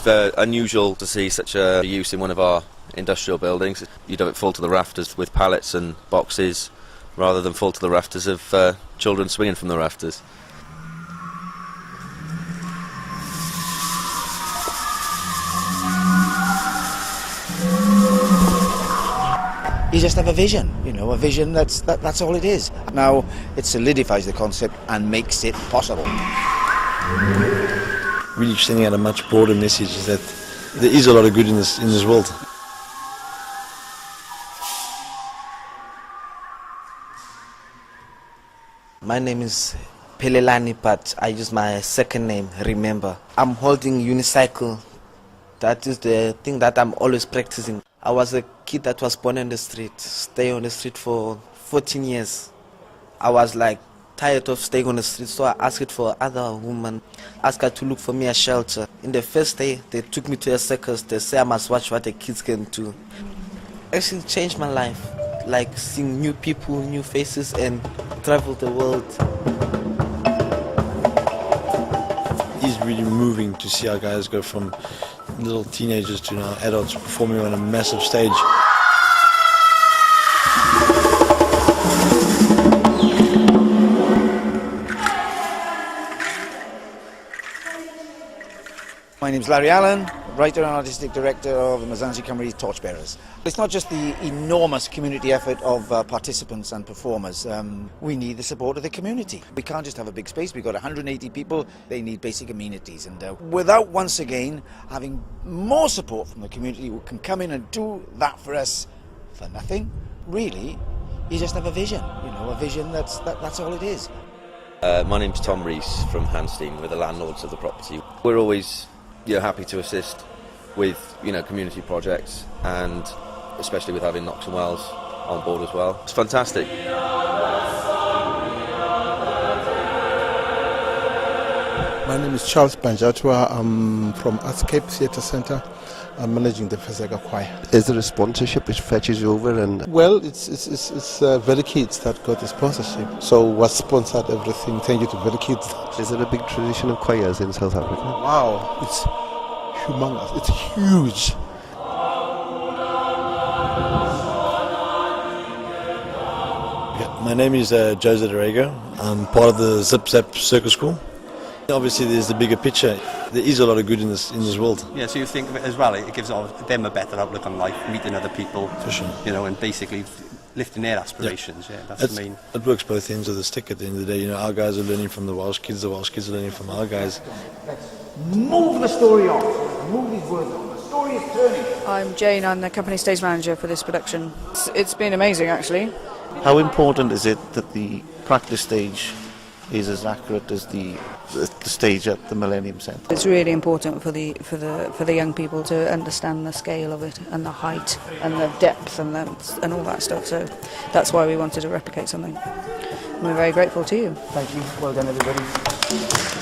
It's unusual to see such a use in one of our industrial buildings. You'd have it full to the rafters with pallets and boxes rather than full to the rafters of children swinging from the rafters. You just have a vision, a vision that's all it is. Now it solidifies the concept and makes it possible. Really sending out a much broader message is that there is a lot of good in this world. My name is Pelelani, but I use my second name, Remember. I'm holding unicycle. That is the thing that I'm always practicing. I was a kid that was born on the street, stay on the street for 14 years. I was tired of staying on the street, so I asked for other women, asked her to look for me a shelter. In the first day, they took me to a circus. They say I must watch what the kids can do. Actually changed my life, seeing new people, new faces, and travel the world. It's really moving to see our guys go from little teenagers to now adults performing on a massive stage. My name's Larry Allen, writer and artistic director of the Mazansi Cymru Torchbearers. It's not just the enormous community effort of participants and performers. We need the support of the community. We can't just have a big space. We've got 180 people. They need basic amenities. And without, once again, having more support from the community who can come in and do that for us for nothing, really, you just have a vision. A vision that's all it is. My name's Tom Rees from Hansteens. We're the landlords of the property. We're always happy to assist with community projects, and especially with having Knox Wells on board as well. It's fantastic. My name is Charles Banjatwa. I'm from Artscape Theatre Centre. I'm managing the Fezega Choir. Is there a sponsorship which fetches you over? And well, it's Very Kids that got the sponsorship. So was sponsored everything. Thank you to Very Kids. Is there a big tradition of choirs in South Africa? Wow, it's humongous. It's huge. My name is Jose Dorego. I'm part of the Zip Zap Circus School. Obviously there's the bigger picture. There is a lot of good in this world. Yeah, so you think of it as well, it gives them a better outlook on life, meeting other people, for sure. And basically lifting their aspirations. Yeah, that's the main. It works both ends of the stick at the end of the day. Our guys are learning from the Welsh kids are learning from our guys. Move the story on. Move these words on. The story is turning. I'm Jane, I'm the company stage manager for this production. It's been amazing, actually. How important is it that the practice stage is as accurate as the stage at the Millennium Centre? It's really important for the young people to understand the scale of it and the height and the depth and all that stuff. So that's why we wanted to replicate something. We're very grateful to you. Thank you. Well done, everybody.